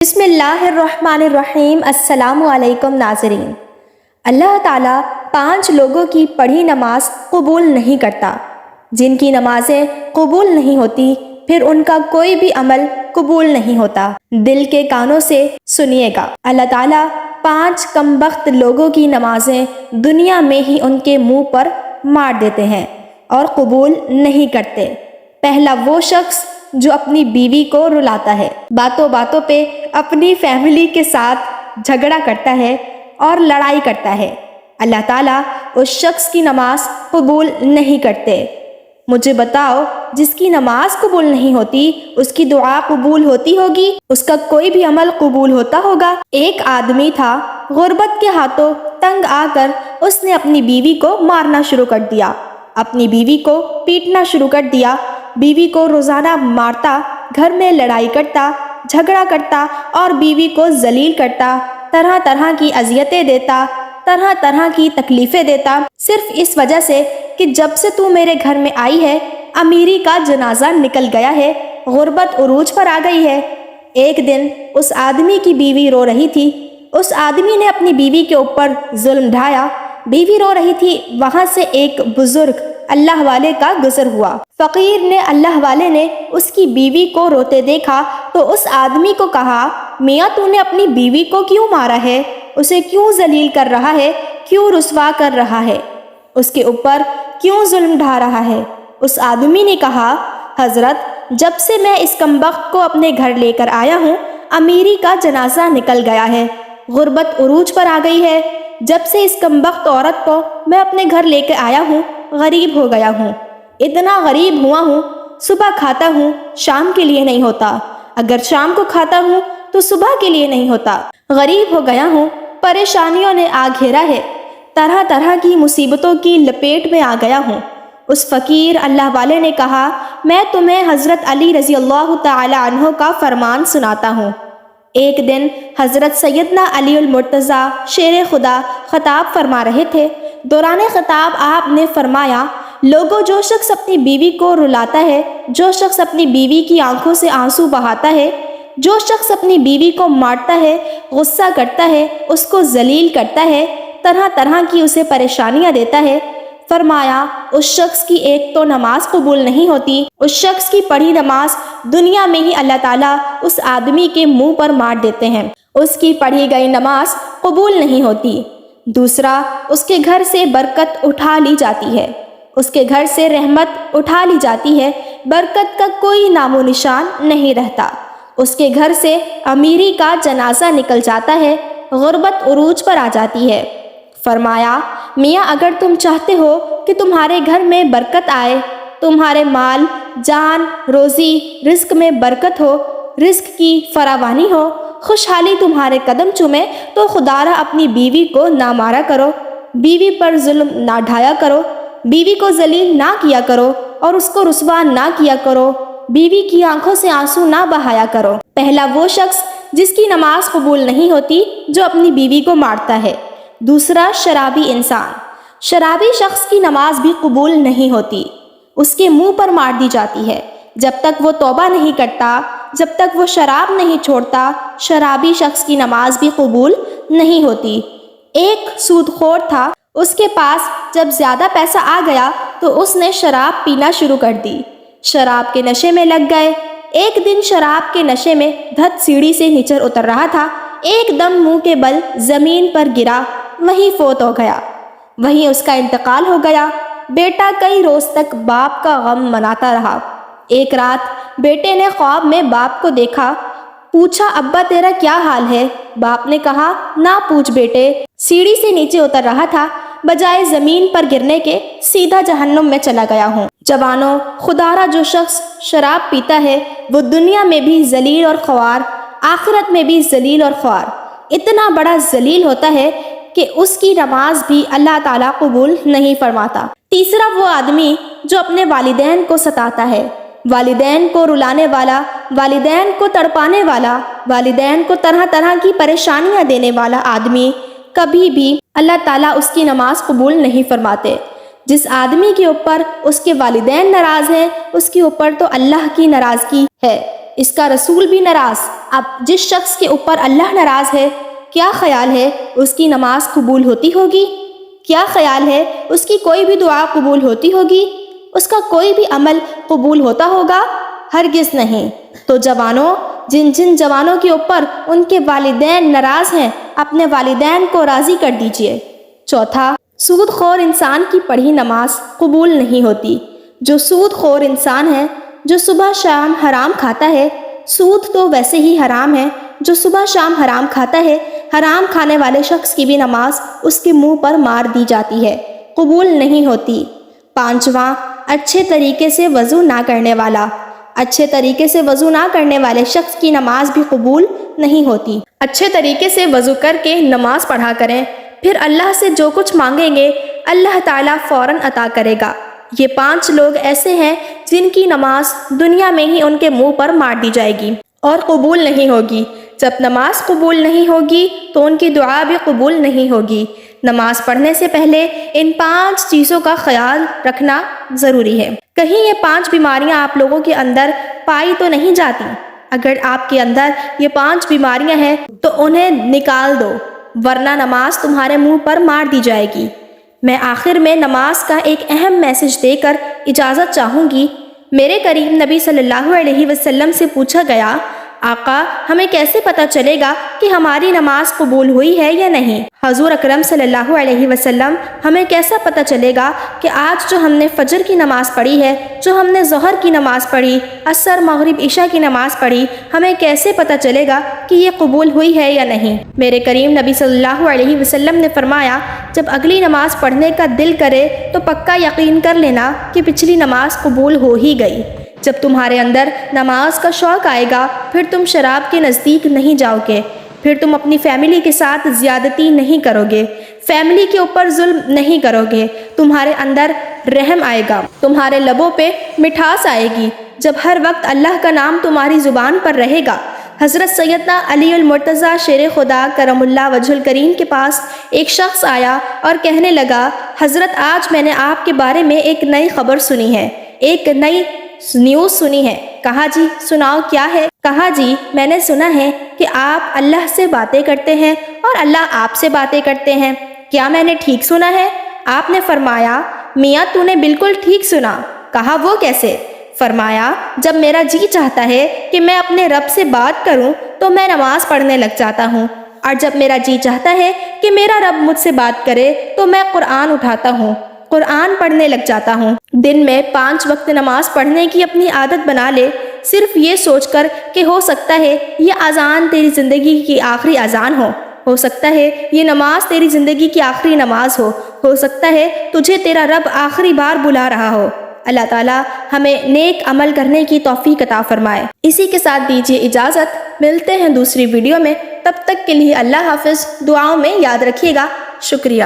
بسم اللہ الرحمن الرحیم۔ السلام علیکم ناظرین۔ اللہ تعالیٰ 5 لوگوں کی پڑھی نماز قبول نہیں کرتا۔ جن کی نمازیں قبول نہیں ہوتی پھر ان کا کوئی بھی عمل قبول نہیں ہوتا۔ دل کے کانوں سے سنیے گا۔ اللہ تعالیٰ 5 کمبخت لوگوں کی نمازیں دنیا میں ہی ان کے منہ پر مار دیتے ہیں اور قبول نہیں کرتے۔ پہلا وہ شخص جو اپنی بیوی کو رلاتا ہے، باتوں باتوں پہ اپنی فیملی کے ساتھ جھگڑا کرتا ہے اور لڑائی کرتا ہے، اللہ تعالیٰ اس شخص کی نماز قبول نہیں کرتے۔ مجھے بتاؤ، جس کی نماز قبول نہیں ہوتی اس کی دعا قبول ہوتی ہوگی؟ اس کا کوئی بھی عمل قبول ہوتا ہوگا؟ ایک آدمی تھا، غربت کے ہاتھوں تنگ آ کر اس نے اپنی بیوی کو مارنا شروع کر دیا، اپنی بیوی کو پیٹنا شروع کر دیا، بیوی کو روزانہ مارتا، گھر میں لڑائی کرتا، جھگڑا کرتا اور بیوی کو ذلیل کرتا، طرح طرح کی اذیتیں دیتا، طرح طرح کی تکلیفیں دیتا، صرف اس وجہ سے کہ جب سے تو میرے گھر میں آئی ہے امیری کا جنازہ نکل گیا ہے، غربت عروج پر آ گئی ہے۔ ایک دن اس آدمی کی بیوی رو رہی تھی، اس آدمی نے اپنی بیوی کے اوپر ظلم ڈھایا، بیوی رو رہی تھی، وہاں سے ایک بزرگ اللہ والے کا گزر ہوا۔ فقیر نے، اللہ والے نے اس کی بیوی کو روتے دیکھا تو اس آدمی کو کہا، میاں تو نے اپنی بیوی کو کیوں مارا ہے؟ اسے کیوں ذلیل کر رہا ہے؟ کیوں رسوا کر رہا ہے؟ اس کے اوپر کیوں ظلم ڈھا رہا ہے؟ اس آدمی نے کہا، حضرت، جب سے میں اس کمبخت کو اپنے گھر لے کر آیا ہوں امیری کا جنازہ نکل گیا ہے، غربت عروج پر آ گئی ہے۔ جب سے اس کمبخت عورت کو میں اپنے گھر لے کے آیا ہوں غریب ہو گیا ہوں، اتنا غریب ہوا ہوں، صبح کھاتا ہوں شام کے لیے نہیں ہوتا، اگر شام کو کھاتا ہوں تو صبح کے لیے نہیں ہوتا، غریب ہو گیا ہوں، پریشانیوں نے آ گھیرا ہے، طرح طرح کی مصیبتوں کی لپیٹ میں آ گیا ہوں۔ اس فقیر اللہ والے نے کہا، میں تمہیں حضرت علی رضی اللہ تعالی عنہ کا فرمان سناتا ہوں۔ ایک دن حضرت سیدنا علی المرتضیٰ شیر خدا خطاب فرما رہے تھے۔ دوران خطاب آپ نے فرمایا، لوگوں، جو شخص اپنی بیوی کو رلاتا ہے، جو شخص اپنی بیوی کی آنکھوں سے آنسو بہاتا ہے، جو شخص اپنی بیوی کو مارتا ہے، غصہ کرتا ہے، اس کو ذلیل کرتا ہے، طرح طرح کی اسے پریشانیاں دیتا ہے، فرمایا اس شخص کی ایک تو نماز قبول نہیں ہوتی، اس شخص کی پڑھی نماز دنیا میں ہی اللہ تعالیٰ اس آدمی کے منہ پر مار دیتے ہیں، اس کی پڑھی گئی نماز قبول نہیں ہوتی۔ دوسرا، اس کے گھر سے برکت اٹھا لی جاتی ہے، اس کے گھر سے رحمت اٹھا لی جاتی ہے، برکت کا کوئی نام و نشان نہیں رہتا، اس کے گھر سے امیری کا جنازہ نکل جاتا ہے، غربت عروج پر آ جاتی ہے۔ فرمایا، میاں، اگر تم چاہتے ہو کہ تمہارے گھر میں برکت آئے، تمہارے مال، جان، روزی، رزق میں برکت ہو، رزق کی فراوانی ہو، خوشحالی تمہارے قدم چومے، تو خدا را اپنی بیوی کو نہ مارا کرو، بیوی پر ظلم نہ ڈھایا کرو، بیوی کو ذلیل نہ کیا کرو اور اس کو رسوا نہ کیا کرو، بیوی کی آنکھوں سے آنسو نہ بہایا کرو۔ پہلا وہ شخص جس کی نماز قبول نہیں ہوتی جو اپنی بیوی کو مارتا ہے۔ دوسرا، شرابی انسان، شرابی شخص کی نماز بھی قبول نہیں ہوتی، اس کے منہ پر مار دی جاتی ہے، جب تک وہ توبہ نہیں کرتا، جب تک وہ شراب نہیں چھوڑتا، شرابی شخص کی نماز بھی قبول نہیں ہوتی۔ ایک سود خور تھا، اس کے پاس جب زیادہ پیسہ آ گیا تو اس نے شراب پینا شروع کر دی، شراب کے نشے میں لگ گئے۔ ایک دن شراب کے نشے میں دھت سیڑھی سے نیچے اتر رہا تھا، ایک دم منہ کے بل زمین پر گرا، وہیں فوت ہو گیا، وہیں اس کا انتقال ہو گیا۔ بیٹا کئی روز تک باپ کا غم مناتا رہا۔ ایک رات بیٹے نے خواب میں باپ کو دیکھا، پوچھا، ابا تیرا کیا حال ہے؟ باپ نے کہا، نہ پوچھ بیٹے، سیڑھی سے نیچے اتر رہا تھا، بجائے زمین پر گرنے کے سیدھا جہنم میں چلا گیا ہوں۔ جوانوں، خدارا جو شخص شراب پیتا ہے وہ دنیا میں بھی ذلیل اور خوار، آخرت میں بھی ذلیل اور خوار، اتنا بڑا ذلیل ہوتا ہے کہ اس کی نماز بھی اللہ تعالیٰ قبول نہیں فرماتا۔ تیسرا، وہ آدمی جو اپنے والدین کو ستاتا ہے، والدین کو رلانے والا، والدین کو تڑپانے والا، والدین کو طرح طرح کی پریشانیاں دینے والا آدمی، کبھی بھی اللہ تعالیٰ اس کی نماز قبول نہیں فرماتے۔ جس آدمی کے اوپر اس کے والدین ناراض ہیں اس کے اوپر تو اللہ کی ناراضگی ہے۔ اس کا رسول بھی ناراض۔ اب جس شخص کے اوپر اللہ ناراض ہے، کیا خیال ہے اس کی نماز قبول ہوتی ہوگی؟ کیا خیال ہے اس کی کوئی بھی دعا قبول ہوتی ہوگی؟ اس کا کوئی بھی عمل قبول ہوتا ہوگا؟ ہرگز نہیں۔ تو جوانوں، جن جن جوانوں کے اوپر ان کے والدین ناراض ہیں، اپنے والدین کو راضی کر دیجئے۔ چوتھا، سود خور انسان کی پڑھی نماز قبول نہیں ہوتی۔ جو سود خور انسان ہے، جو صبح شام حرام کھاتا ہے، سود تو ویسے ہی حرام ہے، جو صبح شام حرام کھاتا ہے، حرام کھانے والے شخص کی بھی نماز اس کے منہ پر مار دی جاتی ہے، قبول نہیں ہوتی۔ پانچواں، اچھے طریقے سے وضو نہ کرنے والا۔ اچھے طریقے سے وضو نہ کرنے والے شخص کی نماز بھی قبول نہیں ہوتی۔ اچھے طریقے سے وضو کر کے نماز پڑھا کریں، پھر اللہ سے جو کچھ مانگیں گے اللہ تعالیٰ فوراً عطا کرے گا۔ یہ 5 لوگ ایسے ہیں جن کی نماز دنیا میں ہی ان کے منہ پر مار دی جائے گی اور قبول نہیں ہوگی۔ جب نماز قبول نہیں ہوگی تو ان کی دعا بھی قبول نہیں ہوگی۔ نماز پڑھنے سے پہلے ان 5 چیزوں کا خیال رکھنا ضروری ہے۔ کہیں یہ 5 بیماریاں آپ لوگوں کے اندر پائی تو نہیں جاتی؟ اگر آپ کے اندر یہ 5 بیماریاں ہیں تو انہیں نکال دو، ورنہ نماز تمہارے منہ پر مار دی جائے گی۔ میں آخر میں نماز کا ایک اہم میسج دے کر اجازت چاہوں گی۔ میرے کریم نبی صلی اللہ علیہ وسلم سے پوچھا گیا، آقا ہمیں کیسے پتہ چلے گا کہ ہماری نماز قبول ہوئی ہے یا نہیں؟ حضور اکرم صلی اللہ علیہ وسلم، ہمیں کیسا پتہ چلے گا کہ آج جو ہم نے فجر کی نماز پڑھی ہے، جو ہم نے ظہر کی نماز پڑھی، عصر مغرب عشاء کی نماز پڑھی، ہمیں کیسے پتہ چلے گا کہ یہ قبول ہوئی ہے یا نہیں؟ میرے کریم نبی صلی اللہ علیہ وسلم نے فرمایا، جب اگلی نماز پڑھنے کا دل کرے تو پکا یقین کر لینا کہ پچھلی نماز قبول ہو ہی گئی۔ جب تمہارے اندر نماز کا شوق آئے گا، پھر تم شراب کے نزدیک نہیں جاؤ گے، پھر تم اپنی فیملی کے ساتھ زیادتی نہیں کرو گے، فیملی کے اوپر ظلم نہیں کرو گے، تمہارے اندر رحم آئے گا، تمہارے لبوں پہ مٹھاس آئے گی، جب ہر وقت اللہ کا نام تمہاری زبان پر رہے گا۔ حضرت سیدنا علی المرتضیٰ شیر خدا کرم اللہ وجہ الکریم کے پاس ایک شخص آیا اور کہنے لگا، حضرت آج میں نے آپ کے بارے میں ایک نئی خبر سنی ہے، ایک نئی نیوز سنی ہے۔ کہا جی سناؤ کیا ہے؟ کہا جی میں نے سنا ہے کہ آپ اللہ سے باتیں کرتے ہیں اور اللہ آپ سے باتیں کرتے ہیں، کیا میں نے ٹھیک سنا ہے؟ آپ نے فرمایا، میاں تو نے بالکل ٹھیک سنا۔ کہا وہ کیسے؟ فرمایا، جب میرا جی چاہتا ہے کہ میں اپنے رب سے بات کروں تو میں نماز پڑھنے لگ جاتا ہوں، اور جب میرا جی چاہتا ہے کہ میرا رب مجھ سے بات کرے تو میں قرآن اٹھاتا ہوں، قرآن پڑھنے لگ جاتا ہوں۔ دن میں 5 وقت نماز پڑھنے کی اپنی عادت بنا لے، صرف یہ سوچ کر کہ ہو سکتا ہے یہ اذان تیری زندگی کی آخری اذان ہو سکتا ہے یہ نماز تیری زندگی کی آخری نماز ہو سکتا ہے تجھے تیرا رب آخری بار بلا رہا ہو۔ اللہ تعالیٰ ہمیں نیک عمل کرنے کی توفیق عطا فرمائے۔ اسی کے ساتھ دیجیے اجازت، ملتے ہیں دوسری ویڈیو میں، تب تک کے لیے اللہ حافظ، دعاؤں میں یاد رکھیے گا۔ شکریہ۔